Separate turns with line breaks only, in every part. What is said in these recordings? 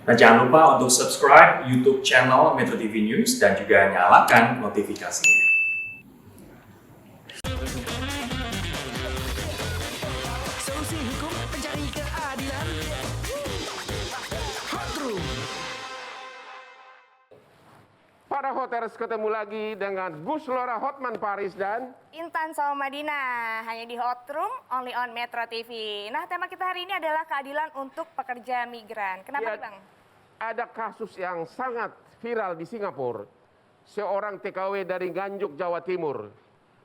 Dan jangan lupa untuk subscribe YouTube channel Metro TV News dan juga nyalakan notifikasinya.
Solusi hukum pencari keadilan. Hot Room.
Para Hoters ketemu lagi dengan Gus Lora Hotman Paris dan
Intan Saumadina, hanya di Hot Room, only on Metro TV. Nah, tema kita hari ini adalah keadilan untuk pekerja migran. Kenapa nih, Bang?
Ada kasus yang sangat viral di Singapura. Seorang TKW dari Nganjuk, Jawa Timur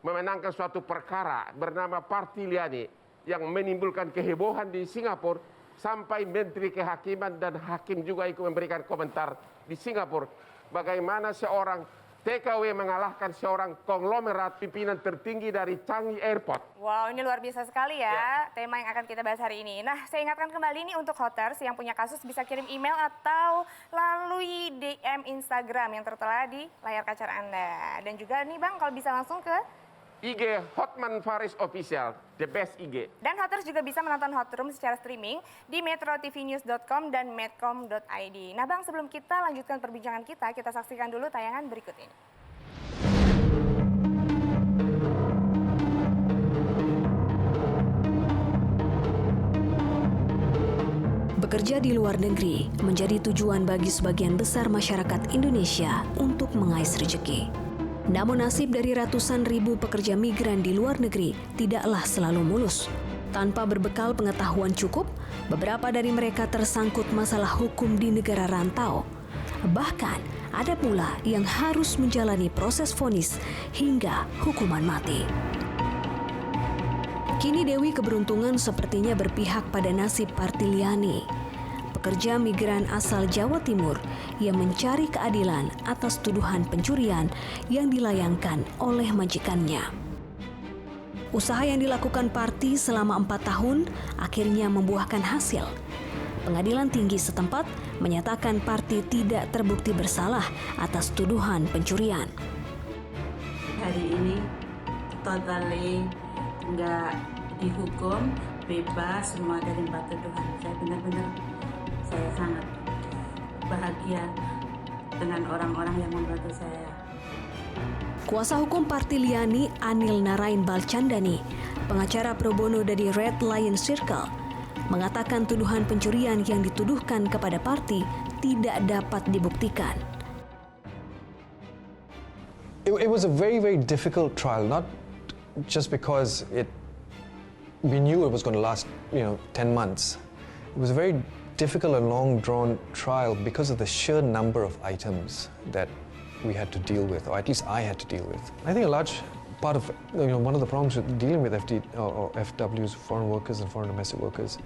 memenangkan suatu perkara bernama Partiliani yang menimbulkan kehebohan di Singapura sampai Menteri Kehakiman dan Hakim juga ikut memberikan komentar di Singapura. Bagaimana seorang TKW mengalahkan seorang konglomerat pimpinan tertinggi dari Changi Airport.
Wow, ini luar biasa sekali ya, tema yang akan kita bahas hari ini. Nah, saya ingatkan kembali nih untuk Hoters yang punya kasus bisa kirim email atau lalui DM Instagram yang tertera di layar kaca Anda. Dan juga nih Bang, kalau bisa langsung ke
IG Hotman Paris Official, the best IG.
Dan Hoters juga bisa menonton Hot Room secara streaming di metrotvnews.com dan medcom.id. Nah Bang, sebelum kita lanjutkan perbincangan kita saksikan dulu tayangan berikut ini.
Bekerja di luar negeri menjadi tujuan bagi sebagian besar masyarakat Indonesia untuk mengais rezeki. Namun nasib dari ratusan ribu pekerja migran di luar negeri tidaklah selalu mulus. Tanpa berbekal pengetahuan cukup, beberapa dari mereka tersangkut masalah hukum di negara rantau. Bahkan ada pula yang harus menjalani proses vonis hingga hukuman mati. Kini Dewi Keberuntungan sepertinya berpihak pada nasib Partiliani, pekerja migran asal Jawa Timur yang mencari keadilan atas tuduhan pencurian yang dilayangkan oleh majikannya. Usaha yang dilakukan Parti selama 4 tahun akhirnya membuahkan hasil. Pengadilan tinggi setempat menyatakan Parti tidak terbukti bersalah atas tuduhan pencurian.
Hari ini totally nggak dihukum, bebas semua dari 4 tuduhan. Saya sangat bahagia dengan orang-orang yang membantu saya.
Kuasa hukum Partiliani Anil Narain Balchandani, pengacara pro bono dari Red Lion Circle, mengatakan tuduhan pencurian yang dituduhkan kepada Parti tidak dapat dibuktikan.
It was a very, very difficult trial, not just because we knew it was going to last, 10 months. It was a very difficult and long-drawn trial because of the sheer number of items that we had to deal with, or at least I had to deal with. I think a large part of, one of the problems with dealing with FWs, foreign workers and foreign domestic workers,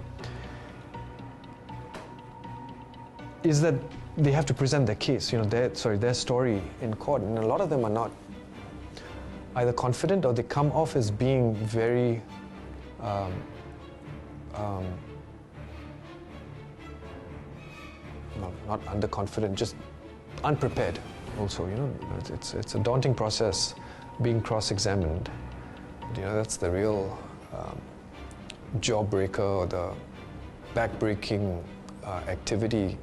is that they have to present their case, their story in court, and a lot of them are not either confident or they come off as being very not underconfident, just unprepared also, it's a daunting process being cross-examined. That's the real jawbreaker or the back-breaking activity,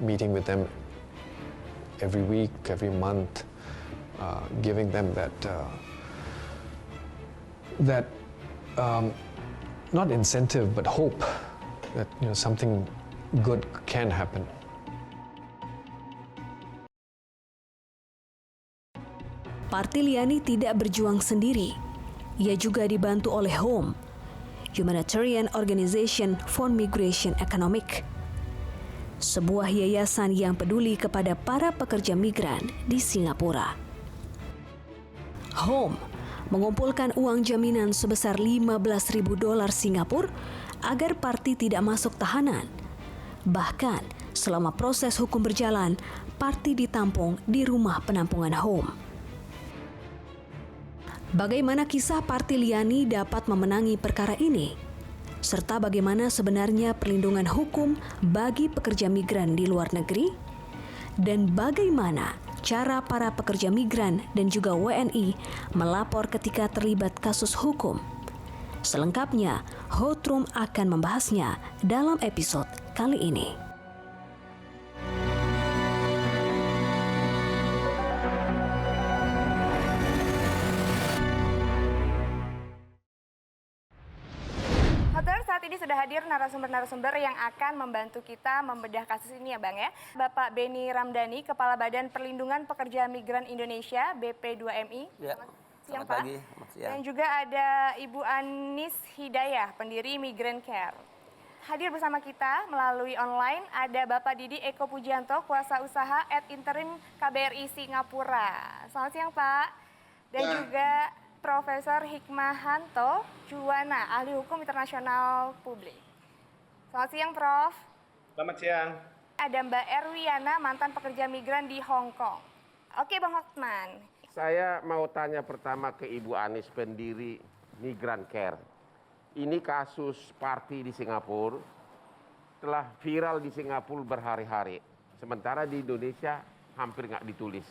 meeting with them every week, every month, giving them that not incentive but hope that something good can happen.
Partiliani tidak berjuang sendiri. Ia juga dibantu oleh HOME, Humanitarian Organization for Migration Economic, sebuah yayasan yang peduli kepada para pekerja migran di Singapura. HOME mengumpulkan uang jaminan sebesar $15.000 Singapura agar Parti tidak masuk tahanan. Bahkan selama proses hukum berjalan, Parti ditampung di rumah penampungan HOME. Bagaimana kisah Partiliani dapat memenangi perkara ini? Serta bagaimana sebenarnya perlindungan hukum bagi pekerja migran di luar negeri? Dan bagaimana cara para pekerja migran dan juga WNI melapor ketika terlibat kasus hukum? Selengkapnya, Hot Room akan membahasnya dalam episode kali ini.
ini sudah hadir narasumber-narasumber yang akan membantu kita membedah kasus ini ya Bang ya. Bapak Beni Ramdhani, Kepala Badan Perlindungan Pekerja Migran Indonesia, BP2MI.
Ya.
Siang,
Selamat
Pak.
pagi. Selamat siang.
Dan juga ada Ibu Anis Hidayah, pendiri Migrant Care. Hadir bersama kita melalui online ada Bapak Didi Eko Pujianto, Kuasa Usaha @interim KBRI Singapura. Selamat siang Pak. Dan juga Profesor Hikmahanto Juwana, Ahli Hukum Internasional Publik. Selamat siang Prof.
Selamat siang.
Ada Mbak Erwiana, mantan pekerja migran di Hong Kong. Oke Bang Hotman.
Saya mau tanya pertama ke Ibu Anis, pendiri Migrant Care. Ini kasus party di Singapura telah viral di Singapura berhari-hari. Sementara di Indonesia hampir nggak ditulis.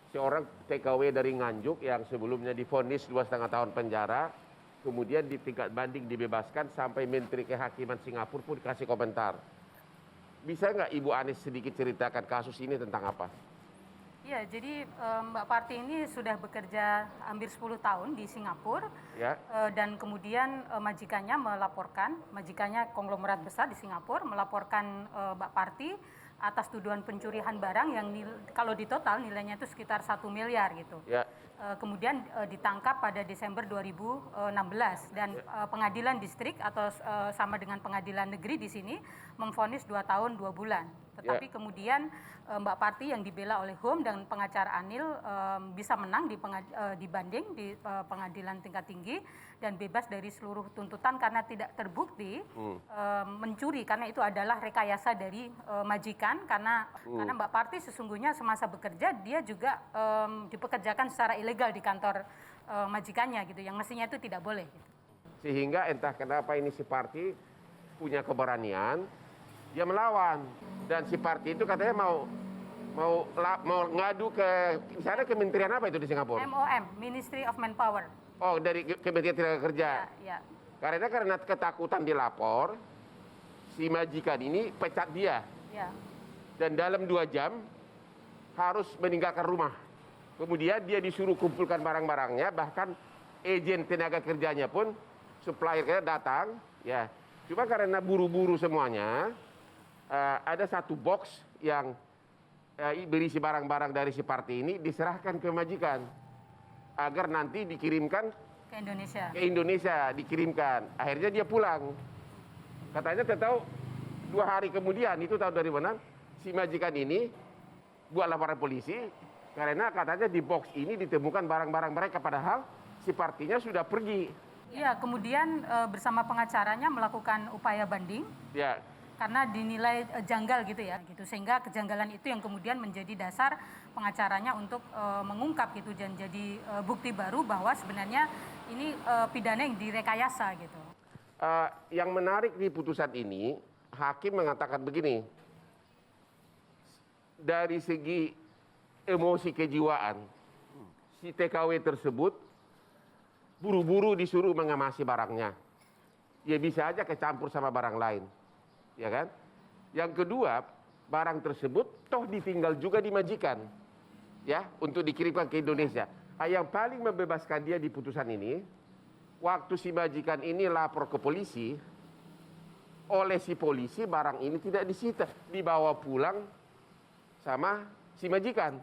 Seorang TKW dari Nganjuk yang sebelumnya divonis 2,5 tahun penjara, kemudian di tingkat banding dibebaskan sampai Menteri Kehakiman Singapura pun kasih komentar. Bisa nggak Ibu Anis sedikit ceritakan kasus ini tentang apa?
Ya, jadi Mbak Parti ini sudah bekerja hampir 10 tahun di Singapura,
Ya.
Dan kemudian majikannya konglomerat besar di Singapura melaporkan Mbak Parti atas tuduhan pencurian barang yang kalau ditotal nilainya itu sekitar 1 miliar gitu.
Ya.
Kemudian ditangkap pada Desember 2016 dan pengadilan distrik atau sama dengan pengadilan negeri di sini memvonis 2 tahun 2 bulan. Tetapi kemudian Mbak Parti yang dibela oleh HUM dan pengacara Anil bisa menang di banding di pengadilan tingkat tinggi dan bebas dari seluruh tuntutan karena tidak terbukti mencuri, karena itu adalah rekayasa dari majikan karena Mbak Parti sesungguhnya semasa bekerja dia juga dipekerjakan secara ilegal di kantor majikannya gitu, yang mestinya itu tidak boleh. Gitu.
Sehingga entah kenapa ini si Parti punya keberanian, dia melawan, dan si Parti itu katanya mau ngadu ke misalnya kementerian apa itu di Singapura?
MOM, Ministry of Manpower.
Oh, dari Kementerian Tenaga Kerja.
Ya.
Karena ketakutan dilapor, si majikan ini pecat dia.
Ya.
Dan dalam 2 jam harus meninggalkan rumah. Kemudian dia disuruh kumpulkan barang-barangnya, bahkan agen tenaga kerjanya pun suppliernya datang, ya. Cuma karena buru-buru semuanya, ada satu box yang berisi barang-barang dari si Parti ini diserahkan ke majikan agar nanti dikirimkan ke Indonesia, dikirimkan. Akhirnya dia pulang. Katanya tahu 2 hari kemudian, itu tahu dari mana, si majikan ini buat laporan polisi karena katanya di box ini ditemukan barang-barang mereka, padahal si Partinya sudah pergi.
Iya, kemudian bersama pengacaranya melakukan upaya banding.
Ya.
Karena dinilai janggal gitu ya, gitu, sehingga kejanggalan itu yang kemudian menjadi dasar pengacaranya untuk mengungkap gitu dan jadi bukti baru bahwa sebenarnya ini pidana yang direkayasa gitu.
Yang menarik di putusan ini, hakim mengatakan begini, dari segi emosi kejiwaan, si TKW tersebut buru-buru disuruh mengemasi barangnya, ya bisa aja kecampur sama barang lain. Ya kan? Yang kedua, barang tersebut toh ditinggal juga di majikan, ya, untuk dikirimkan ke Indonesia. Yang paling membebaskan dia di putusan ini, waktu si majikan ini lapor ke polisi, oleh si polisi barang ini tidak disita, dibawa pulang sama si majikan,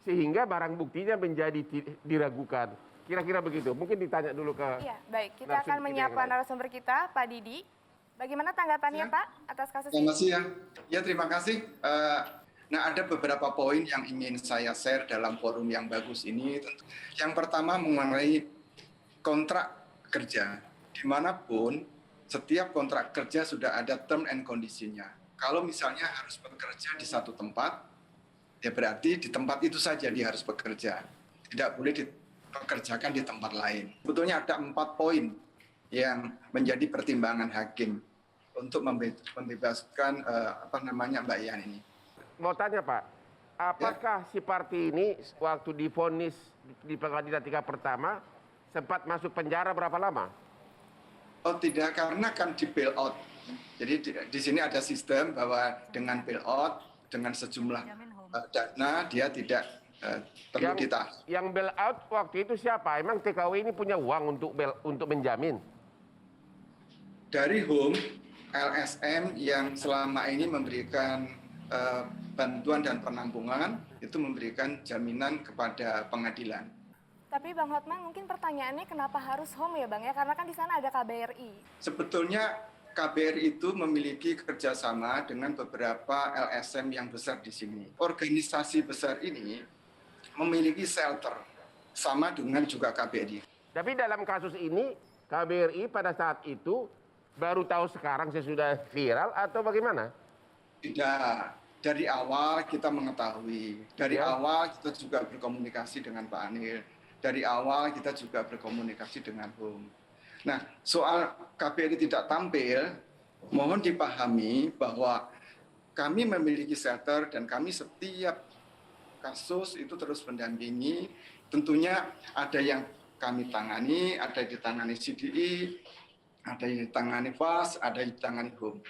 sehingga barang buktinya menjadi diragukan. Kira-kira begitu. Mungkin ditanya dulu ke.
Iya, baik. Kita akan menyapa narasumber kita, Pak Didi. Bagaimana tanggapannya Pak atas kasus ini?
Selamat siang. Ya, terima kasih. Nah, ada beberapa poin yang ingin saya share dalam forum yang bagus ini. Yang pertama mengenai kontrak kerja. Dimanapun, setiap kontrak kerja sudah ada term and condition-nya. Kalau misalnya harus bekerja di satu tempat, ya berarti di tempat itu saja dia harus bekerja. Tidak boleh dipekerjakan di tempat lain. Sebetulnya ada 4 poin yang menjadi pertimbangan hakim untuk membebaskan Mbak Ian ini.
Mau tanya Pak, apakah si Parti ini waktu divonis di pengadilan tingkat pertama sempat masuk penjara berapa lama?
Oh tidak, karena kan di bail out. Jadi di sini ada sistem bahwa dengan bail out dengan sejumlah dana dia tidak perlu ditahan.
Yang bail out waktu itu siapa? Emang TKW ini punya uang untuk menjamin?
dari Home, LSM yang selama ini memberikan bantuan dan penampungan, itu memberikan jaminan kepada pengadilan.
Tapi Bang Hotman, mungkin pertanyaannya kenapa harus Home ya Bang ya? Karena kan di sana ada KBRI.
Sebetulnya KBRI itu memiliki kerjasama dengan beberapa LSM yang besar di sini. Organisasi besar ini memiliki shelter, sama dengan juga KBRI.
Tapi dalam kasus ini, KBRI pada saat itu baru tahu sekarang sesudah viral atau bagaimana?
Tidak. Dari awal kita mengetahui. Dari awal kita juga berkomunikasi dengan Pak Anil. Dari awal kita juga berkomunikasi dengan Home. Nah, soal KBRI tidak tampil, mohon dipahami bahwa kami memiliki shelter dan kami setiap kasus itu terus mendampingi. Tentunya ada yang kami tangani, ada yang ditangani CDI, ada yang ditangani FAS, ada yang ditangani Home.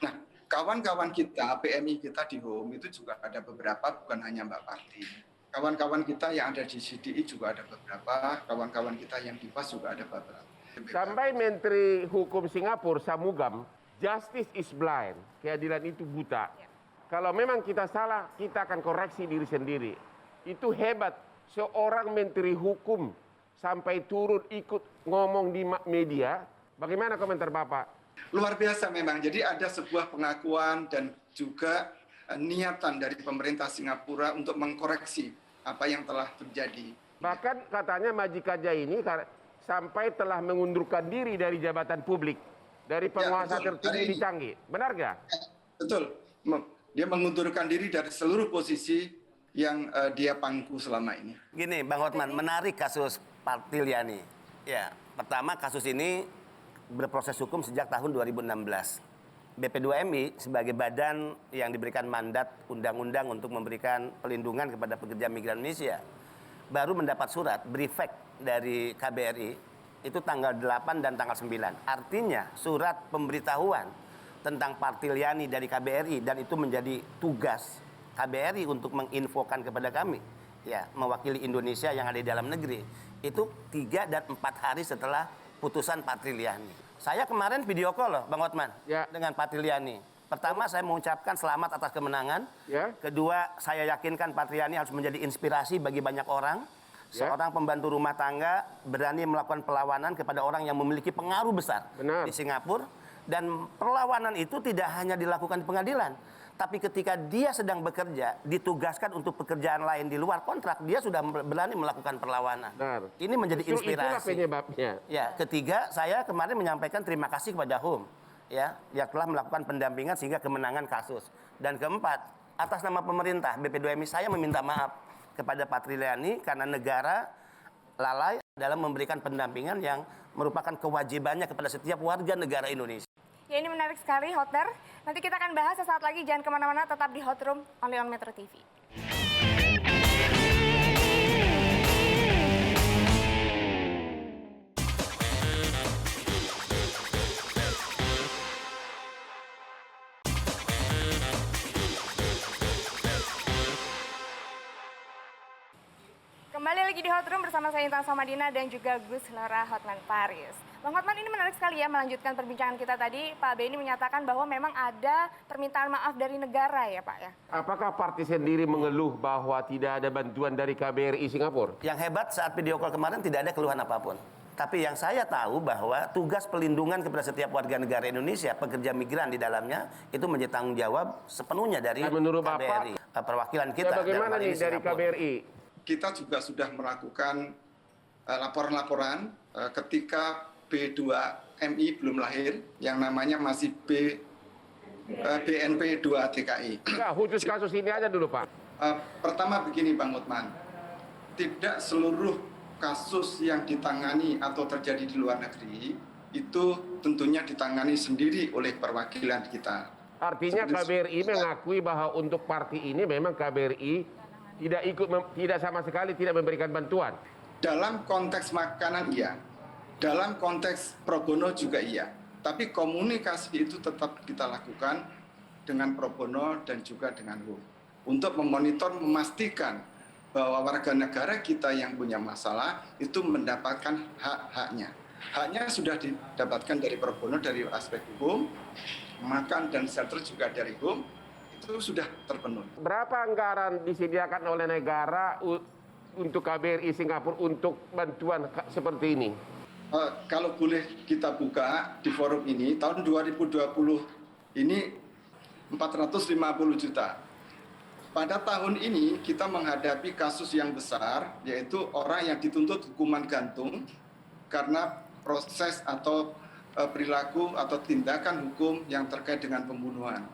Nah, kawan-kawan kita, PMI kita di Home itu juga ada beberapa, bukan hanya Mbak Parti. Kawan-kawan kita yang ada di CDI juga ada beberapa, kawan-kawan kita yang di FAS juga ada beberapa.
Sampai Menteri Hukum Singapura, Samugam, justice is blind, keadilan itu buta. Kalau memang kita salah, kita akan koreksi diri sendiri. Itu hebat, seorang Menteri Hukum sampai turun ikut ngomong di media. Bagaimana komentar Bapak?
Luar biasa memang. Jadi ada sebuah pengakuan dan juga niatan dari pemerintah Singapura untuk mengkoreksi apa yang telah terjadi.
Bahkan katanya Majikaja ini sampai telah mengundurkan diri dari jabatan publik, dari penguasa tertinggi di Changi. Benar nggak?
Betul. Dia mengundurkan diri dari seluruh posisi yang dia pangku selama ini.
Gini, Bang Hotman, menarik kasus Partiliani. Ya, pertama kasus ini berproses hukum sejak tahun 2016. BP2MI sebagai badan yang diberikan mandat undang-undang untuk memberikan pelindungan kepada pekerja migran Indonesia baru mendapat surat briefing dari KBRI itu tanggal 8 dan tanggal 9. Artinya surat pemberitahuan tentang Partiliani dari KBRI dan itu menjadi tugas KBRI untuk menginfokan kepada kami, ya, mewakili Indonesia yang ada di dalam negeri. Itu 3 dan 4 hari setelah putusan Partiliani. Saya kemarin video call loh, Bang Hotman, dengan Partiliani. Pertama, saya mengucapkan selamat atas kemenangan. Kedua, saya yakinkan Partiliani harus menjadi inspirasi bagi banyak orang. Seorang pembantu rumah tangga berani melakukan perlawanan kepada orang yang memiliki pengaruh besar di Singapura. Dan perlawanan itu tidak hanya dilakukan di pengadilan. Tapi ketika dia sedang bekerja, ditugaskan untuk pekerjaan lain di luar kontrak, dia sudah berani melakukan perlawanan. Ini menjadi inspirasi.
Itulah penyebabnya.
Ya, ketiga, saya kemarin menyampaikan terima kasih kepada Home, ya, yang telah melakukan pendampingan sehingga kemenangan kasus. Dan keempat, atas nama pemerintah BP2MI saya meminta maaf kepada Partiliani karena negara lalai dalam memberikan pendampingan yang merupakan kewajibannya kepada setiap warga negara Indonesia.
Ya, ini menarik sekali, Hotter. Nanti kita akan bahas sesaat lagi. Jangan kemana-mana, tetap di Hot Room, only on Metro TV. Kembali lagi di Hot Room bersama saya Intan Somadina dan juga Gus Lora Hotman Paris. Bang Hotman, ini menarik sekali ya melanjutkan perbincangan kita tadi. Pak Beni menyatakan bahwa memang ada permintaan maaf dari negara ya Pak ya.
Apakah parti sendiri mengeluh bahwa tidak ada bantuan dari KBRI Singapura?
Yang hebat saat video call kemarin tidak ada keluhan apapun. Tapi yang saya tahu bahwa tugas pelindungan kepada setiap warga negara Indonesia, pekerja migran di dalamnya, itu menjadi tanggung jawab sepenuhnya dari KBRI. Perwakilan kita.
Bagaimana nih dari KBRI?
Kita juga sudah melakukan laporan-laporan ketika B2MI belum lahir, yang namanya masih BNP 2 TKI.
Nah, khusus kasus ini aja dulu Pak.
Pertama begini Bang Hotman, tidak seluruh kasus yang ditangani atau terjadi di luar negeri itu tentunya ditangani sendiri oleh perwakilan kita.
Artinya KBRI mengakui bahwa untuk parti ini memang KBRI tidak sama sekali tidak memberikan bantuan.
Dalam konteks makanan iya, dalam konteks pro bono juga iya. Tapi komunikasi itu tetap kita lakukan dengan pro bono dan juga dengan Home untuk memonitor, memastikan bahwa warga negara kita yang punya masalah itu mendapatkan hak-haknya. Haknya sudah didapatkan dari pro bono dari aspek hukum, makan dan shelter juga dari hukum, itu sudah terpenuhi.
Berapa anggaran disediakan oleh negara untuk KBRI Singapura untuk bantuan seperti ini?
Kalau boleh kita buka di forum ini, tahun 2020 ini 450 juta. Pada tahun ini kita menghadapi kasus yang besar, yaitu orang yang dituntut hukuman gantung karena proses atau perilaku atau tindakan hukum yang terkait dengan pembunuhan.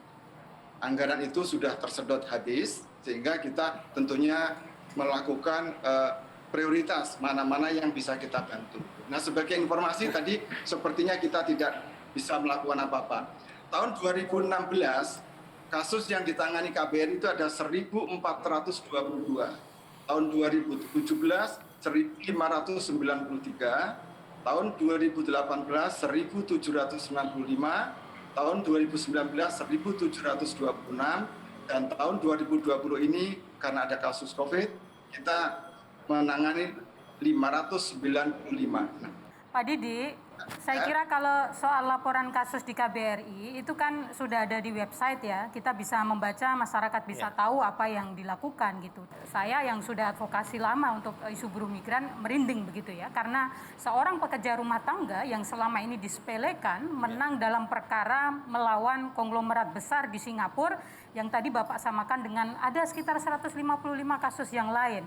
Anggaran itu sudah tersedot habis, sehingga kita tentunya melakukan prioritas mana-mana yang bisa kita bantu. Nah, sebagai informasi tadi sepertinya kita tidak bisa melakukan apa-apa. Tahun 2016, kasus yang ditangani KBRI itu ada 1.422. Tahun 2017, 1.593. Tahun 2018, 1.795. Tahun 2019, 1.726. Dan tahun 2020 ini karena ada kasus COVID, kita menangani 595.
Pak Didi, saya kira kalau soal laporan kasus di KBRI itu kan sudah ada di website ya, kita bisa membaca, masyarakat bisa tahu apa yang dilakukan gitu. Saya yang sudah advokasi lama untuk isu buruh migran merinding begitu ya, karena seorang pekerja rumah tangga yang selama ini disepelekan menang dalam perkara melawan konglomerat besar di Singapura yang tadi Bapak samakan dengan ada sekitar 155 kasus yang lain.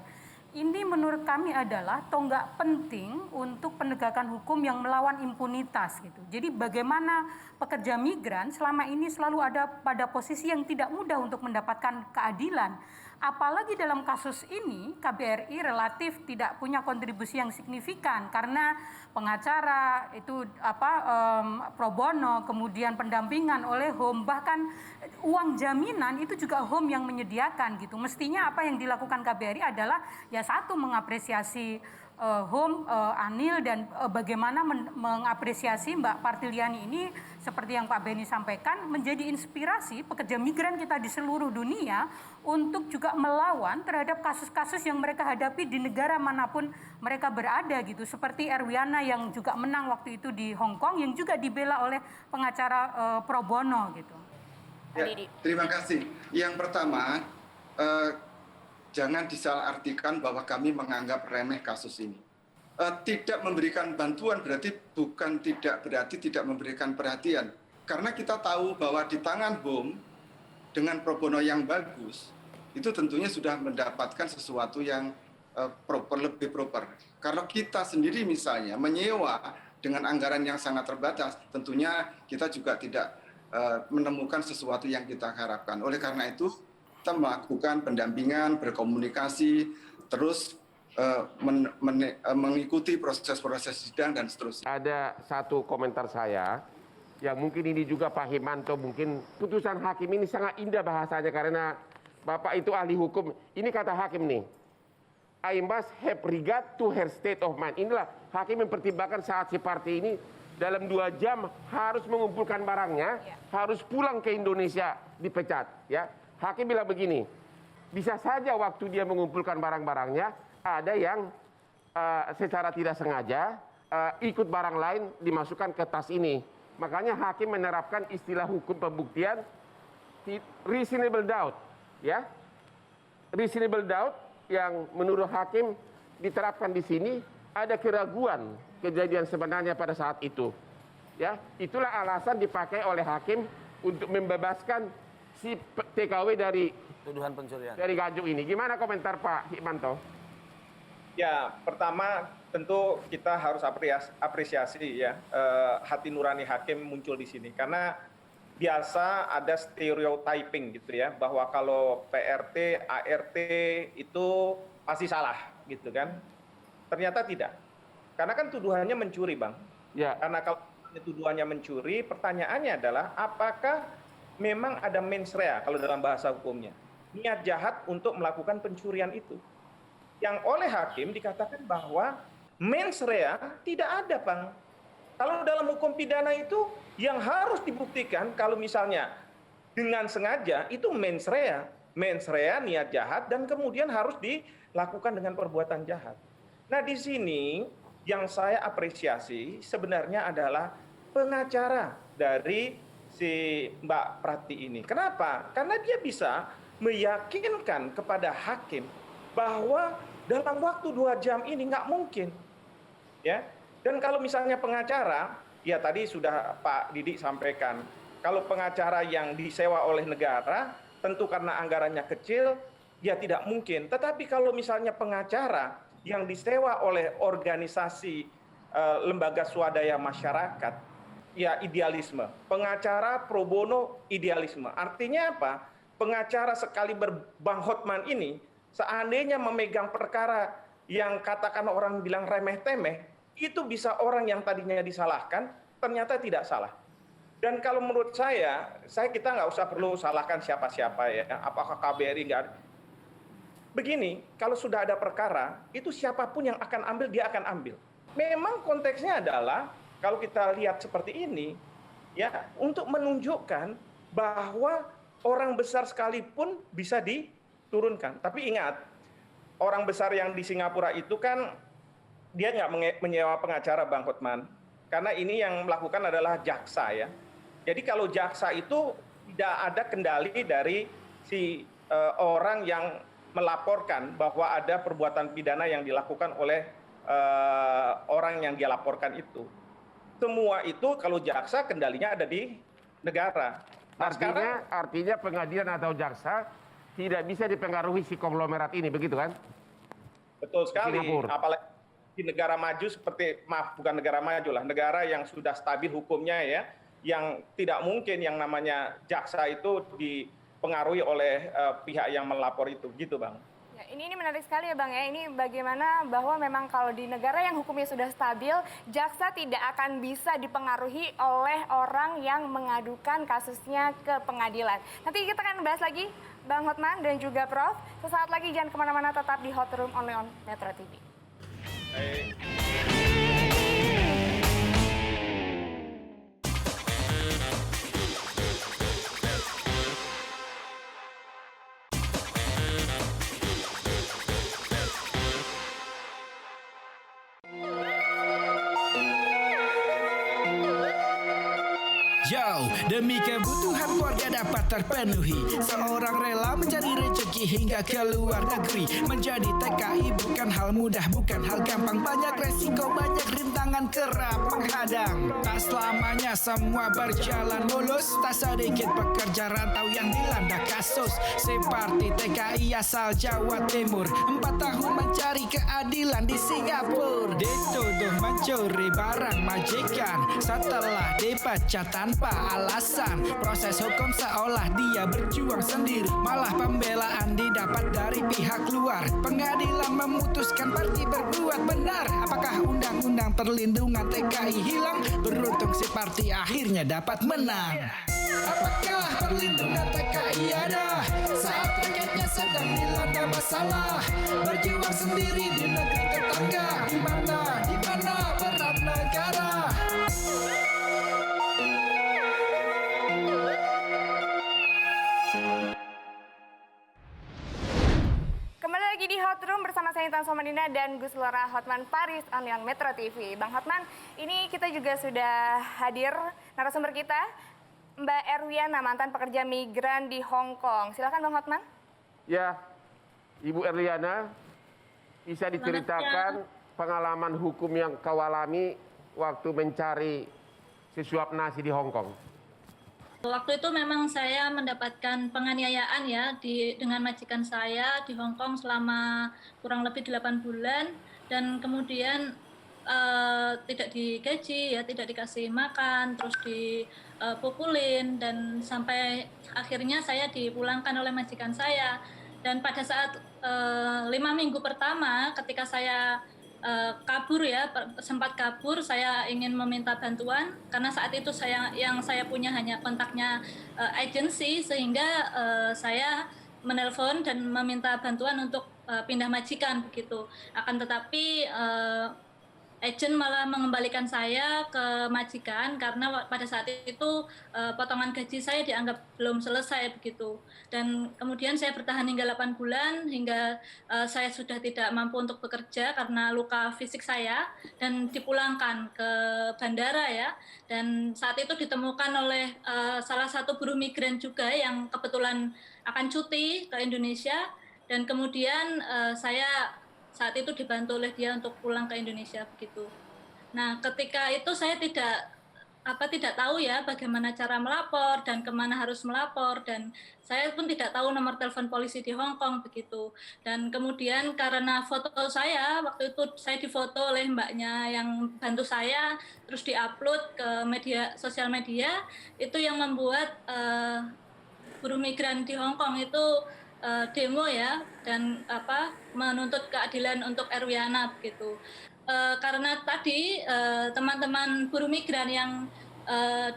Ini menurut kami adalah tonggak penting untuk penegakan hukum yang melawan impunitas gitu. Jadi bagaimana pekerja migran selama ini selalu ada pada posisi yang tidak mudah untuk mendapatkan keadilan. Apalagi dalam kasus ini KBRI relatif tidak punya kontribusi yang signifikan karena pengacara itu pro bono, kemudian pendampingan oleh HOM, bahkan uang jaminan itu juga HOM yang menyediakan gitu. Mestinya apa yang dilakukan KBRI adalah ya satu mengapresiasi HOM, Anil dan bagaimana mengapresiasi Mbak Partiliani ini seperti yang Pak Beni sampaikan menjadi inspirasi pekerja migran kita di seluruh dunia untuk juga melawan terhadap kasus-kasus yang mereka hadapi di negara manapun mereka berada gitu. Seperti Erwiana yang juga menang waktu itu di Hong Kong yang juga dibela oleh pengacara pro bono gitu.
Ya, terima kasih. Yang pertama, jangan disalahartikan bahwa kami menganggap remeh kasus ini. Tidak memberikan bantuan berarti tidak memberikan perhatian. Karena kita tahu bahwa di tangan HOM dengan pro bono yang bagus, itu tentunya sudah mendapatkan sesuatu yang lebih proper. Kalau kita sendiri misalnya menyewa dengan anggaran yang sangat terbatas, tentunya kita juga tidak menemukan sesuatu yang kita harapkan. Oleh karena itu, kita melakukan pendampingan, berkomunikasi, terus mengikuti proses-proses sidang dan seterusnya.
Ada satu komentar saya, yang mungkin ini juga Pak Himanto, mungkin putusan hakim ini sangat indah bahasanya karena Bapak itu ahli hukum. Ini kata hakim nih, I must have regard to her state of mind. Inilah hakim mempertimbangkan saat si partai ini dalam 2 jam harus mengumpulkan barangnya, harus pulang ke Indonesia, dipecat. Ya, hakim bilang begini, bisa saja waktu dia mengumpulkan barang-barangnya, ada yang secara tidak sengaja ikut barang lain dimasukkan ke tas ini. Makanya hakim menerapkan istilah hukum pembuktian reasonable doubt, ya, reasonable doubt yang menurut hakim diterapkan di sini. Ada keraguan kejadian sebenarnya pada saat itu, ya, itulah alasan dipakai oleh hakim untuk membebaskan si TKW dari
tuduhan pencurian
dari Ganjuk ini. Gimana komentar Pak Hikmanto?
Ya, pertama tentu kita harus apresiasi ya hati nurani hakim muncul di sini karena biasa ada stereotyping gitu ya bahwa kalau PRT, ART itu pasti salah gitu kan. Ternyata tidak. Karena kan tuduhannya mencuri, Bang.
Ya.
Karena kalau tuduhannya mencuri, pertanyaannya adalah apakah memang ada mens rea kalau dalam bahasa hukumnya. Niat jahat untuk melakukan pencurian itu. Yang oleh hakim dikatakan bahwa mens rea tidak ada, Bang. Kalau dalam hukum pidana itu yang harus dibuktikan kalau misalnya dengan sengaja itu mens rea. Mens rea niat jahat dan kemudian harus dilakukan dengan perbuatan jahat. Nah, di sini Yang saya apresiasi sebenarnya adalah pengacara dari si Mbak Prati ini. Kenapa? Karena dia bisa meyakinkan kepada hakim bahwa dalam waktu 2 jam ini nggak mungkin. Ya. Dan kalau misalnya pengacara, ya tadi sudah Pak Didik sampaikan, kalau pengacara yang disewa oleh negara, tentu karena anggarannya kecil, ya tidak mungkin. Tetapi kalau misalnya pengacara yang disewa oleh organisasi lembaga swadaya masyarakat, ya idealisme. Pengacara pro bono idealisme. Artinya apa? Pengacara sekali Bang Hotman ini, seandainya memegang perkara yang katakan orang bilang remeh-temeh, itu bisa orang yang tadinya disalahkan, ternyata tidak salah. Dan kalau menurut saya kita nggak usah perlu salahkan siapa-siapa ya, apakah KBRI nggak ada. Begini, kalau sudah ada perkara, itu siapapun yang akan ambil, dia akan ambil. Memang konteksnya adalah, kalau kita lihat seperti ini, ya untuk menunjukkan bahwa orang besar sekalipun bisa diturunkan. Tapi ingat, orang besar yang di Singapura itu kan, dia nggak menyewa pengacara, Bang Hotman. Karena ini yang melakukan adalah jaksa ya. Jadi kalau jaksa itu tidak ada kendali dari si orang yang melaporkan bahwa ada perbuatan pidana yang dilakukan oleh orang yang dia laporkan itu. Semua itu kalau jaksa kendalinya ada di negara. Nah,
Artinya pengadilan atau jaksa tidak bisa dipengaruhi si konglomerat ini, begitu kan?
Betul sekali.
Singapura.
Apalagi di negara maju seperti, bukan negara maju lah, negara yang sudah stabil hukumnya ya, yang tidak mungkin yang namanya jaksa itu dipengaruhi oleh pihak yang melapor itu, gitu Bang.
Ya, ini menarik sekali ya Bang ya, ini bagaimana bahwa memang kalau di negara yang hukumnya sudah stabil, jaksa tidak akan bisa dipengaruhi oleh orang yang mengadukan kasusnya ke pengadilan. Nanti kita akan bahas lagi Bang Hotman dan juga Prof. Sesaat lagi, jangan kemana-mana, tetap di Hot Room only on Metro TV.
Yo, demi kebutuhan keluarga dapat terpenuhi, seorang rela mencari rezeki hingga ke luar negeri. Menjadi TKI bukan hal mudah, bukan hal gampang. Banyak resiko, banyak rintangan kerap menghadang. Tak selamanya semua berjalan mulus, tak sedikit pekerja rantau yang dilanda kasus. Seperti TKI asal Jawa Timur, 4 tahun mencari keadilan di Singapura. Dituduh mencuri barang majikan setelah dipecat tanpa alasan. Proses hukum seolah dia berjuang sendiri, malah pembelaan didapat dari pihak luar. Pengadilan memutuskan Parti berbuat benar. Apakah undang-undang perlindungan TKI hilang? Beruntung si Parti akhirnya dapat menang. Apakah perlindungan TKI ada saat rakyatnya sedang dilanda masalah? Berjuang sendiri di negeri tetangga, di mana peran negara?
Kembali lagi di Hot Room bersama saya Intan Somanina dan Gus Lora Hotman Paris on Metro TV. Bang Hotman, ini kita juga sudah hadir narasumber kita, Mbak Erwiana, mantan pekerja migran di Hong Kong. Silakan Bang Hotman.
Ya, Ibu Erliana, bisa diceritakan pengalaman hukum yang kau alami waktu mencari sesuap nasi di Hong Kong?
Waktu itu memang saya mendapatkan penganiayaan ya dengan majikan saya di Hong Kong selama kurang lebih 8 bulan, dan kemudian tidak digaji ya, tidak dikasih makan, terus dipukulin, dan sampai akhirnya saya dipulangkan oleh majikan saya. Dan pada saat 5 minggu pertama ketika saya kabur ya, sempat kabur, saya ingin meminta bantuan karena saat itu yang saya punya hanya kontaknya agensi, sehingga saya menelpon dan meminta bantuan untuk pindah majikan begitu. Akan tetapi agent malah mengembalikan saya ke majikan karena pada saat itu potongan gaji saya dianggap belum selesai begitu. Dan kemudian saya bertahan hingga 8 bulan hingga saya sudah tidak mampu untuk bekerja karena luka fisik saya dan dipulangkan ke bandara ya. Dan saat itu ditemukan oleh salah satu buruh migran juga yang kebetulan akan cuti ke Indonesia dan kemudian saya saat itu dibantu oleh dia untuk pulang ke Indonesia begitu. Nah, ketika itu saya tidak tahu ya bagaimana cara melapor dan kemana harus melapor dan saya pun tidak tahu nomor telepon polisi di Hong Kong begitu. Dan kemudian karena foto saya waktu itu saya difoto oleh mbaknya yang bantu saya terus diupload ke media sosial media itu yang membuat buruh migran di Hong Kong itu demo ya dan menuntut keadilan untuk Erwiana begitu. Karena tadi teman-teman buruh migran yang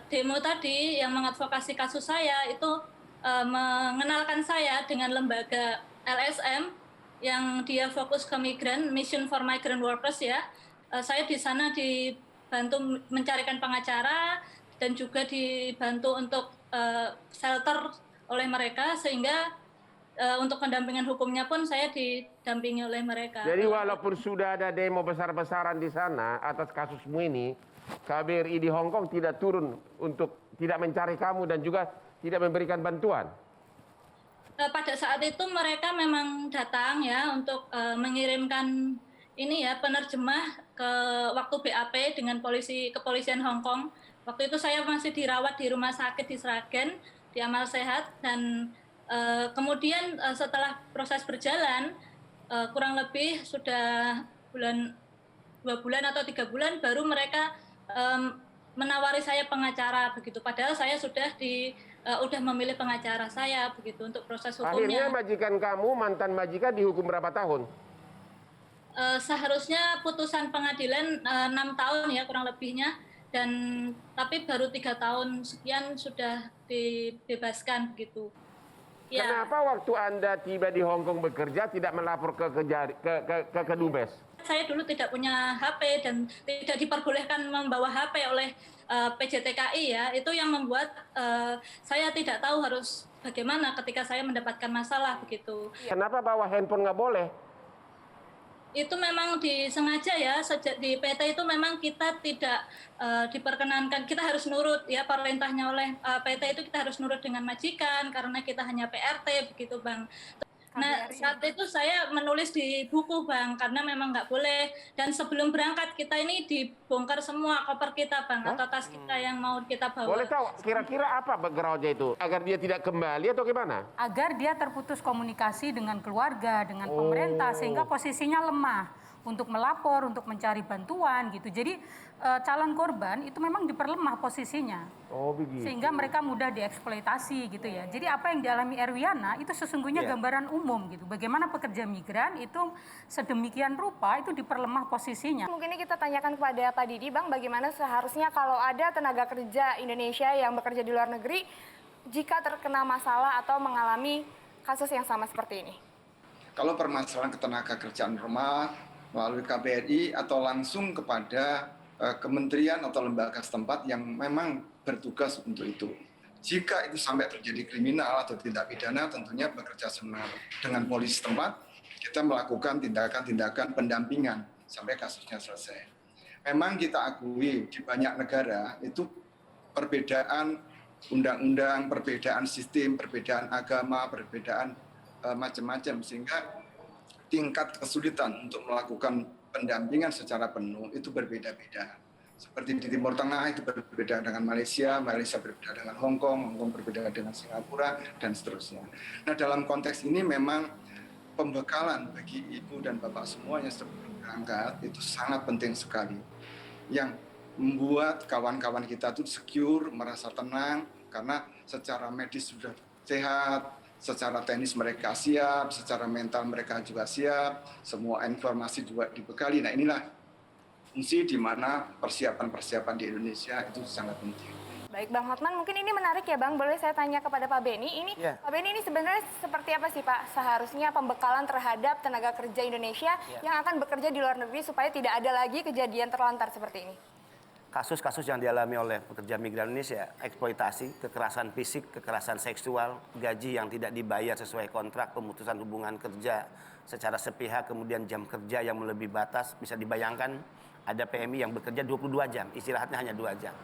demo tadi yang mengadvokasi kasus saya itu mengenalkan saya dengan lembaga LSM yang dia fokus ke migran, Mission for Migrant Workers ya. Saya di sana dibantu mencarikan pengacara dan juga dibantu untuk shelter oleh mereka sehingga untuk pendampingan hukumnya pun saya didampingi oleh mereka.
Jadi walaupun sudah ada demo besar-besaran di sana atas kasusmu ini, KBRI di Hong Kong tidak turun untuk tidak mencari kamu dan juga tidak memberikan bantuan?
Pada saat itu mereka memang datang ya untuk mengirimkan ini ya penerjemah ke waktu BAP dengan kepolisian Hong Kong. Waktu itu saya masih dirawat di rumah sakit di Sragen, di Amal Sehat dan kemudian setelah proses berjalan kurang lebih sudah 2 bulan atau 3 bulan baru mereka menawari saya pengacara begitu. Padahal saya sudah memilih pengacara saya begitu untuk proses hukumnya.
Akhirnya majikan kamu, mantan majikan dihukum berapa tahun?
Seharusnya putusan pengadilan 6 tahun ya kurang lebihnya dan tapi baru 3 tahun sekian sudah dibebaskan begitu. Ya.
Kenapa waktu Anda tiba di Hong Kong bekerja tidak melapor ke Kedubes?
Saya dulu tidak punya HP dan tidak diperbolehkan membawa HP oleh PJTKI ya. Itu yang membuat saya tidak tahu harus bagaimana ketika saya mendapatkan masalah begitu.
Kenapa bawa handphone nggak boleh?
Itu memang disengaja ya, sejak di PT itu memang kita tidak diperkenankan, kita harus nurut ya perintahnya oleh PT itu kita harus nurut dengan majikan karena kita hanya PRT begitu Bang. Nah saat itu saya menulis di buku Bang karena memang nggak boleh dan sebelum berangkat kita ini dibongkar semua koper kita Bang atau tas kita yang mau kita bawa.
Boleh tahu kira-kira apa background-nya itu agar dia tidak kembali atau gimana?
Agar dia terputus komunikasi dengan keluarga, dengan pemerintah sehingga posisinya lemah untuk melapor, untuk mencari bantuan gitu. Jadi calon korban itu memang diperlemah posisinya.
Oh begitu.
Sehingga mereka mudah dieksploitasi gitu ya. Jadi apa yang dialami Erwiana itu sesungguhnya gambaran umum gitu. Bagaimana pekerja migran itu sedemikian rupa itu diperlemah posisinya.
Mungkin ini kita tanyakan kepada Pak Didi Bang, bagaimana seharusnya kalau ada tenaga kerja Indonesia yang bekerja di luar negeri jika terkena masalah atau mengalami kasus yang sama seperti ini?
Kalau permasalahan ketenaga kerjaan normal melalui KBRI atau langsung kepada kementerian atau lembaga setempat yang memang bertugas untuk itu. Jika itu sampai terjadi kriminal atau tindak pidana, tentunya bekerja sama dengan polisi setempat, kita melakukan tindakan-tindakan pendampingan sampai kasusnya selesai. Memang kita akui di banyak negara itu perbedaan undang-undang, perbedaan sistem, perbedaan agama, perbedaan macam-macam, sehingga tingkat kesulitan untuk melakukan pendampingan secara penuh itu berbeda-beda. Seperti di Timur Tengah itu berbeda dengan Malaysia, Malaysia berbeda dengan Hong Kong berbeda dengan Singapura, dan seterusnya. Nah dalam konteks ini memang pembekalan bagi ibu dan bapak semuanya sebelum berangkat itu sangat penting sekali. Yang membuat kawan-kawan kita itu secure, merasa tenang, karena secara medis sudah sehat, secara teknis mereka siap, secara mental mereka juga siap, semua informasi juga dibekali. Nah inilah fungsi di mana persiapan-persiapan di Indonesia itu sangat penting.
Baik Bang Hotman, mungkin ini menarik ya Bang, boleh saya tanya kepada Pak Beni, ini Pak Beni ini sebenarnya seperti apa sih Pak seharusnya pembekalan terhadap tenaga kerja Indonesia yang akan bekerja di luar negeri supaya tidak ada lagi kejadian terlantar seperti ini?
Kasus-kasus yang dialami oleh pekerja migran Indonesia, eksploitasi, kekerasan fisik, kekerasan seksual, gaji yang tidak dibayar sesuai kontrak, pemutusan hubungan kerja secara sepihak, kemudian jam kerja yang melebihi batas, bisa dibayangkan ada PMI yang bekerja 22 jam, istirahatnya hanya 2 jam.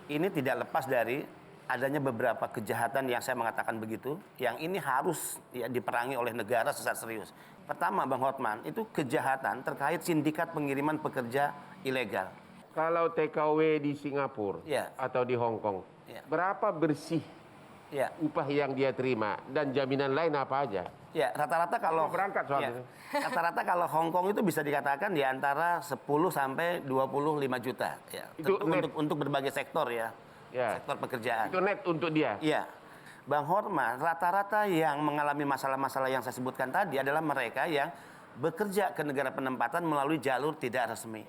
Ini tidak lepas dari adanya beberapa kejahatan yang saya mengatakan begitu, yang ini harus diperangi oleh negara secara serius. Pertama, Bang Hotman, itu kejahatan terkait sindikat pengiriman pekerja ilegal.
Kalau TKW di Singapura atau di Hong Kong, berapa bersih upah yang dia terima dan jaminan lain apa aja?
Ya, rata-rata kalau
berangkat soalnya.
Rata-rata kalau Hong Kong itu bisa dikatakan di antara 10 sampai 25 juta ya.
Itu
untuk berbagai sektor ya. Sektor pekerjaan.
Itu net untuk dia.
Iya. Bang Hotman, rata-rata yang mengalami masalah-masalah yang saya sebutkan tadi adalah mereka yang bekerja ke negara penempatan melalui jalur tidak resmi.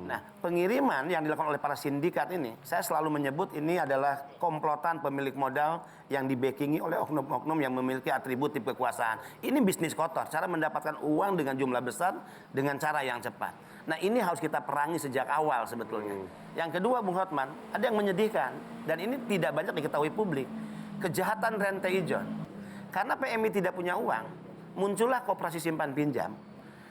Nah, pengiriman yang dilakukan oleh para sindikat ini, saya selalu menyebut ini adalah komplotan pemilik modal yang dibackingi oleh oknum-oknum yang memiliki atributif kekuasaan. Ini bisnis kotor, cara mendapatkan uang dengan jumlah besar dengan cara yang cepat. Nah, ini harus kita perangi sejak awal sebetulnya. Yang kedua, Bung Hotman, ada yang menyedihkan dan ini tidak banyak diketahui publik. Kejahatan rente ijon. Karena PMI tidak punya uang, muncullah koperasi simpan pinjam,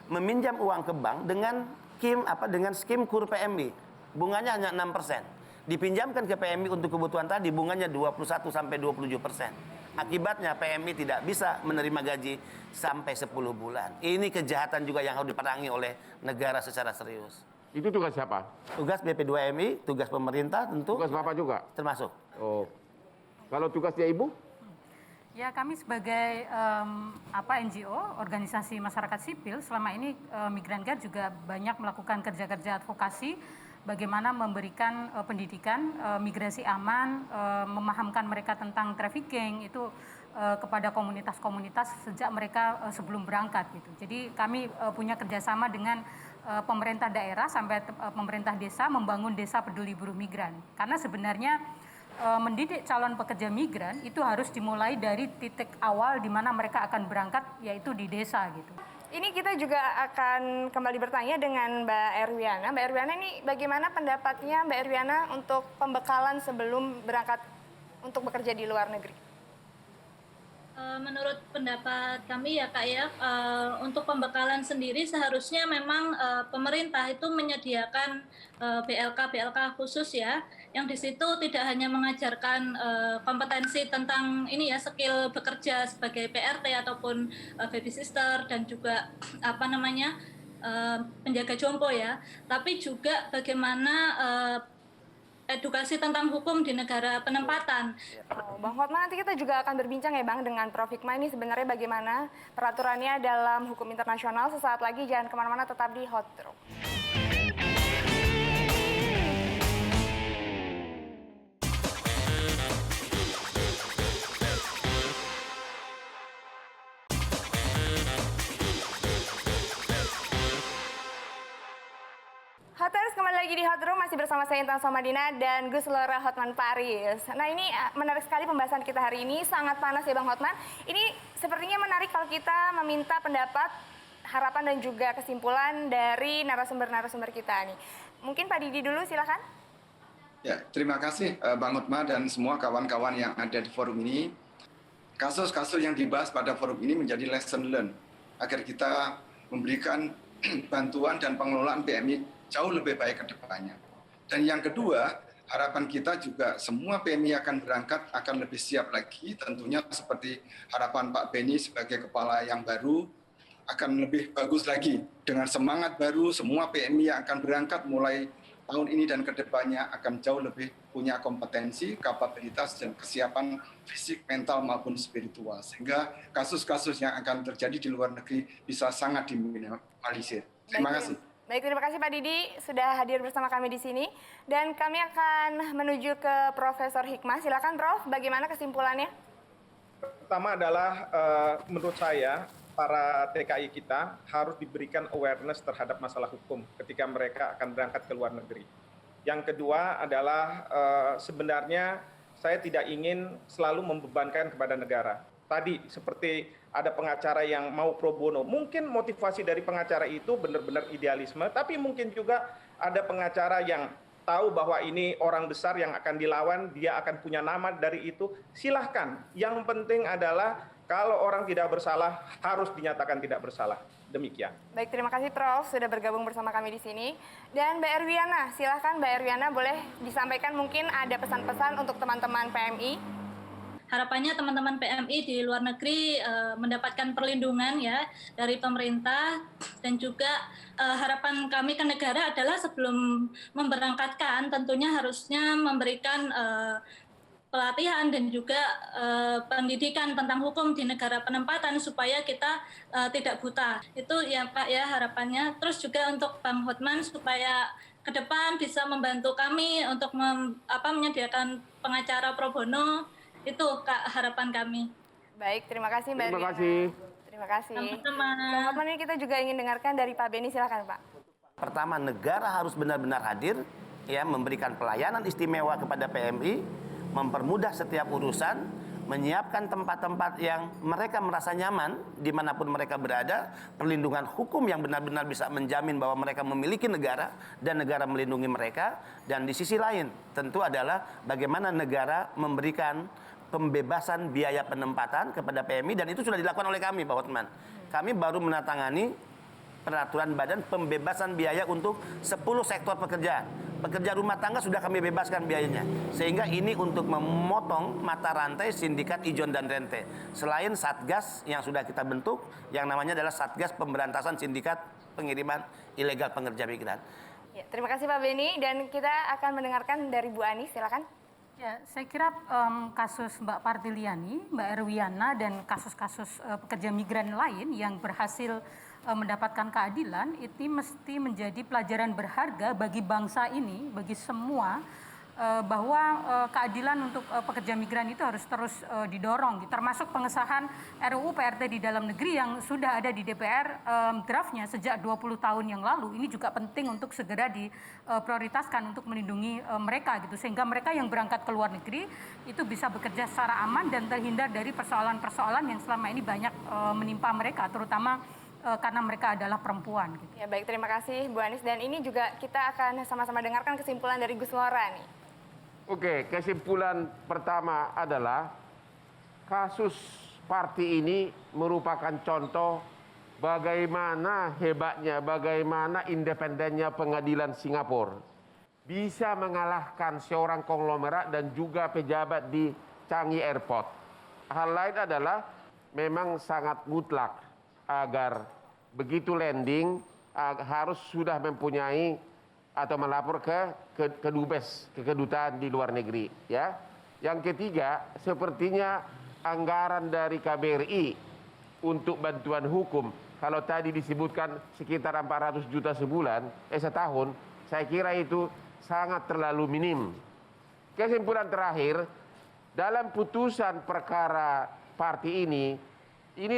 meminjam uang ke bank dengan skim KUR PMI. Bunganya hanya 6%. Dipinjamkan ke PMI untuk kebutuhan tadi, bunganya 21 sampai 27%. Akibatnya PMI tidak bisa menerima gaji sampai 10 bulan. Ini kejahatan juga yang harus diperangi oleh negara secara serius.
Itu tugas siapa?
Tugas BP2MI, tugas pemerintah tentu.
Tugas Bapak juga?
Termasuk.
Oh. Kalau tugasnya Ibu?
Ya, kami sebagai NGO, organisasi masyarakat sipil, selama ini Migran Guide juga banyak melakukan kerja-kerja advokasi bagaimana memberikan pendidikan migrasi aman, memahamkan mereka tentang trafficking itu kepada komunitas-komunitas sejak mereka sebelum berangkat gitu. Jadi kami punya kerjasama dengan pemerintah daerah sampai pemerintah desa membangun desa peduli buruh migran. Karena sebenarnya mendidik calon pekerja migran itu harus dimulai dari titik awal di mana mereka akan berangkat, yaitu di desa gitu.
Ini kita juga akan kembali bertanya dengan Mbak Erwiana. Mbak Erwiana, ini bagaimana pendapatnya Mbak Erwiana untuk pembekalan sebelum berangkat untuk bekerja di luar negeri?
Menurut pendapat kami ya Kak ya, untuk pembekalan sendiri seharusnya memang pemerintah itu menyediakan BLK khusus ya, yang di situ tidak hanya mengajarkan kompetensi tentang ini ya, skill bekerja sebagai PRT ataupun baby sister dan juga penjaga jompo ya, tapi juga bagaimana edukasi tentang hukum di negara penempatan.
Bang Hotman, nanti kita juga akan berbincang ya Bang dengan Prof. Hikmah ini sebenarnya bagaimana peraturannya dalam hukum internasional. Sesaat lagi jangan kemana-mana, tetap di Hot Room. Hoters, kembali lagi di Hot Room, masih bersama saya Intan Somadina dan Gus Lora Hotman Paris. Nah, ini menarik sekali pembahasan kita hari ini, sangat panas ya Bang Hotman. Ini sepertinya menarik kalau kita meminta pendapat, harapan dan juga kesimpulan dari narasumber-narasumber kita nih. Mungkin Pak Didi dulu, silakan.
Ya, terima kasih Bang Hotman dan semua kawan-kawan yang ada di forum ini. Kasus-kasus yang dibahas pada forum ini menjadi lesson learned agar kita memberikan bantuan dan pengelolaan PMI jauh lebih baik ke depannya. Dan yang kedua, harapan kita juga semua PMI akan berangkat akan lebih siap lagi, tentunya seperti harapan Pak Beni sebagai kepala yang baru akan lebih bagus lagi. Dengan semangat baru, semua PMI yang akan berangkat mulai tahun ini dan ke depannya akan jauh lebih punya kompetensi, kapabilitas, dan kesiapan fisik, mental, maupun spiritual. Sehingga kasus-kasus yang akan terjadi di luar negeri bisa sangat diminimalisir. Terima kasih.
Baik, terima kasih Pak Didi sudah hadir bersama kami di sini. Dan kami akan menuju ke Profesor Hikmah. Silakan Prof, bagaimana kesimpulannya?
Pertama adalah menurut saya para TKI kita harus diberikan awareness terhadap masalah hukum ketika mereka akan berangkat ke luar negeri. Yang kedua adalah sebenarnya saya tidak ingin selalu membebankan kepada negara. Tadi seperti ada pengacara yang mau pro bono, mungkin motivasi dari pengacara itu benar-benar idealisme, tapi mungkin juga ada pengacara yang tahu bahwa ini orang besar yang akan dilawan, dia akan punya nama dari itu, silahkan. Yang penting adalah kalau orang tidak bersalah, harus dinyatakan tidak bersalah. Demikian.
Baik, terima kasih Prof. sudah bergabung bersama kami di sini. Dan Mbak Erwiana, silahkan Mbak Erwiana boleh disampaikan mungkin ada pesan-pesan untuk teman-teman PMI.
Harapannya teman-teman PMI di luar negeri mendapatkan perlindungan ya dari pemerintah, dan juga harapan kami ke negara adalah sebelum memberangkatkan tentunya harusnya memberikan pelatihan dan juga pendidikan tentang hukum di negara penempatan supaya kita tidak buta. Itu ya Pak ya harapannya. Terus juga untuk Bang Hotman supaya ke depan bisa membantu kami untuk menyediakan pengacara pro bono. Itu harapan kami.
Baik, terima kasih Mbak
Terima
Erwiana.
kasih.
Terima kasih.
Sama-sama.
Bang Hotman, ini kita juga ingin dengarkan dari Pak Beni, silakan Pak.
Pertama, negara harus benar-benar hadir, ya, memberikan pelayanan istimewa kepada PMI, mempermudah setiap urusan, menyiapkan tempat-tempat yang mereka merasa nyaman dimanapun mereka berada, perlindungan hukum yang benar-benar bisa menjamin bahwa mereka memiliki negara dan negara melindungi mereka, dan di sisi lain tentu adalah bagaimana negara memberikan pembebasan biaya penempatan kepada PMI, dan itu sudah dilakukan oleh kami Pak Hotman. Kami baru menandatangani peraturan badan pembebasan biaya untuk 10 sektor pekerjaan. Pekerja rumah tangga sudah kami bebaskan biayanya. Sehingga ini untuk memotong mata rantai sindikat ijon dan rente. Selain Satgas yang sudah kita bentuk, yang namanya adalah Satgas Pemberantasan Sindikat Pengiriman Ilegal Pekerja Migran.
Ya, terima kasih Pak Beni, dan kita akan mendengarkan dari Bu Ani, silakan.
Ya, saya kira kasus Mbak Partiliani, Mbak Erwiana, dan kasus-kasus pekerja migran lain yang berhasil mendapatkan keadilan, itu mesti menjadi pelajaran berharga bagi bangsa ini, bagi semua, bahwa keadilan untuk pekerja migran itu harus terus didorong, termasuk pengesahan RUU PRT di dalam negeri yang sudah ada di DPR draftnya sejak 20 tahun yang lalu. Ini juga penting untuk segera diprioritaskan untuk melindungi mereka gitu, sehingga mereka yang berangkat ke luar negeri itu bisa bekerja secara aman dan terhindar dari persoalan-persoalan yang selama ini banyak menimpa mereka, terutama karena mereka adalah perempuan. Gitu.
Ya baik, terima kasih Bu Anis, dan ini juga kita akan sama-sama dengarkan kesimpulan dari Gus Lora nih.
Oke, kesimpulan pertama adalah kasus Parti ini merupakan contoh bagaimana hebatnya, bagaimana independennya pengadilan Singapura. Bisa mengalahkan seorang konglomerat dan juga pejabat di Changi Airport. Hal lain adalah memang sangat mutlak agar begitu landing harus sudah mempunyai atau melapor ke Dubes, ke kedutaan di luar negeri, ya. Yang ketiga, sepertinya anggaran dari KBRI untuk bantuan hukum, kalau tadi disebutkan sekitar 400 juta sebulan, setahun, saya kira itu sangat terlalu minim. Kesimpulan terakhir, dalam putusan perkara Parti ini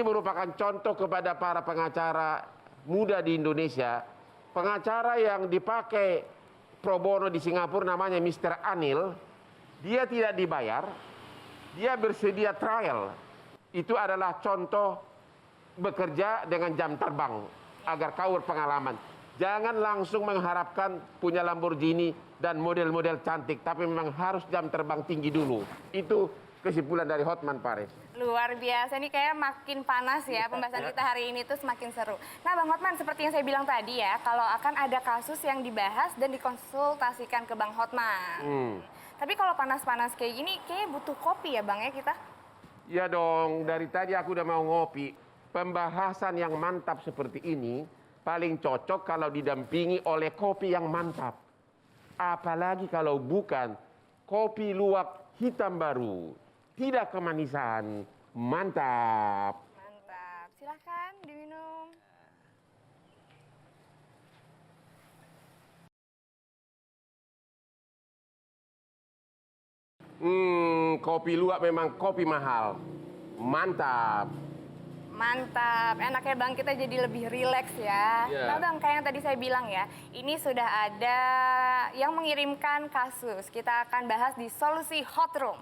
merupakan contoh kepada para pengacara muda di Indonesia. Pengacara yang dipakai pro bono di Singapura namanya Mr. Anil, dia tidak dibayar, dia bersedia trial. Itu adalah contoh bekerja dengan jam terbang agar kaur pengalaman. Jangan langsung mengharapkan punya Lamborghini dan model-model cantik, tapi memang harus jam terbang tinggi dulu. Itu kesimpulan dari Hotman Paris.
Luar biasa, ini kayak makin panas ya pembahasan kita hari ini tuh semakin seru. Nah Bang Hotman, seperti yang saya bilang tadi ya, kalau akan ada kasus yang dibahas dan dikonsultasikan ke Bang Hotman. Tapi kalau panas-panas kayak gini, kayaknya butuh kopi ya Bang ya kita?
Ya dong, dari tadi aku udah mau ngopi. Pembahasan yang mantap seperti ini paling cocok kalau didampingi oleh kopi yang mantap. Apalagi kalau bukan kopi luwak hitam baru. Tidak kemanisan, mantap.
Mantap, silakan diminum.
Kopi luwak memang kopi mahal, mantap.
Mantap, enaknya Bang kita jadi lebih rileks ya.
Iya.
Nah Bang, kayak yang tadi saya bilang ya, ini sudah ada yang mengirimkan kasus. Kita akan bahas di Solusi Hot Room.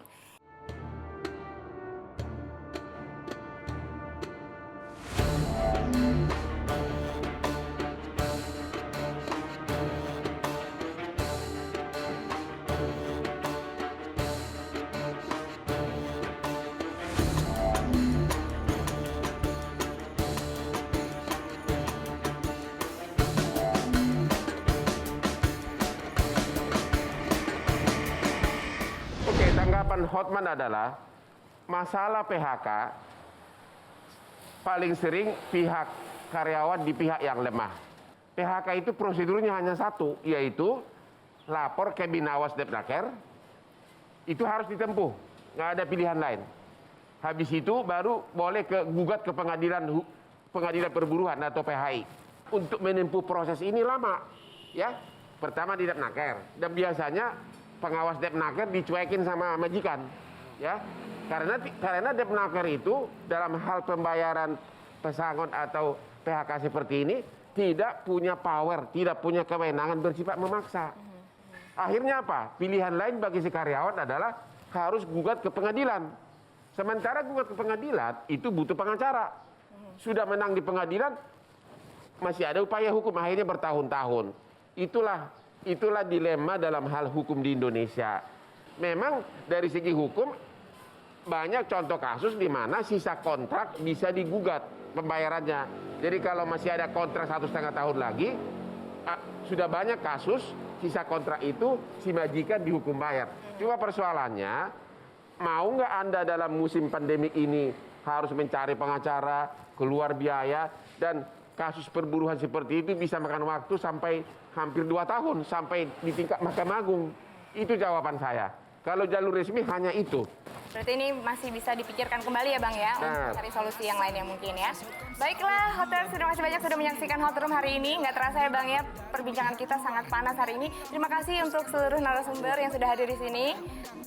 Oke, tanggapan Hotman adalah masalah PHK paling sering pihak karyawan di pihak yang lemah. PHK itu prosedurnya hanya satu, yaitu lapor ke Binawas Depnaker, itu harus ditempuh, nggak ada pilihan lain. Habis itu baru boleh gugat ke pengadilan perburuan atau PHI. Untuk menempuh proses ini lama, ya. Pertama di Depnaker, dan biasanya pengawas Depnaker dicuekin sama majikan, ya. Karena Depnaker itu dalam hal pembayaran pesangon atau PHK seperti ini tidak punya power, tidak punya kewenangan bersifat memaksa. Akhirnya apa? Pilihan lain bagi si karyawan adalah harus gugat ke pengadilan. Sementara gugat ke pengadilan itu butuh pengacara. Sudah menang di pengadilan, masih ada upaya hukum, akhirnya bertahun-tahun. Itulah dilema dalam hal hukum di Indonesia. Memang dari segi hukum banyak contoh kasus di mana sisa kontrak bisa digugat pembayarannya. Jadi kalau masih ada kontrak 1,5 tahun lagi, sudah banyak kasus sisa kontrak itu si majikan dihukum bayar. Cuma persoalannya, mau nggak Anda dalam musim pandemi ini harus mencari pengacara, keluar biaya, dan kasus perburuan seperti itu bisa makan waktu sampai hampir 2 tahun, sampai di tingkat Mahkamah Agung. Itu jawaban saya. Kalau jalur resmi hanya itu.
Berarti ini masih bisa dipikirkan kembali ya Bang ya, untuk cari solusi yang lain yang mungkin ya. Baiklah, Hoters, terima kasih banyak sudah menyaksikan Hot Room hari ini. Nggak terasa ya Bang ya, perbincangan kita sangat panas hari ini. Terima kasih untuk seluruh narasumber yang sudah hadir di sini.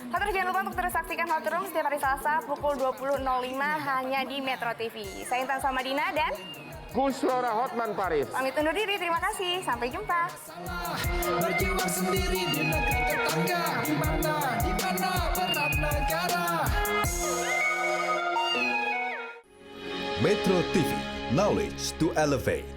Hoters, jangan lupa untuk terus saksikan Hot Room setiap hari Selasa pukul 20.05 hanya di Metro TV. Saya Intan Samadina dan
Kuswara Hotman Paris.
Pamit undur diri, terima kasih. Sampai jumpa.
Berjuang sendiri di negeri tetangga, di mana peran negara.
Metro TV, knowledge to elevate.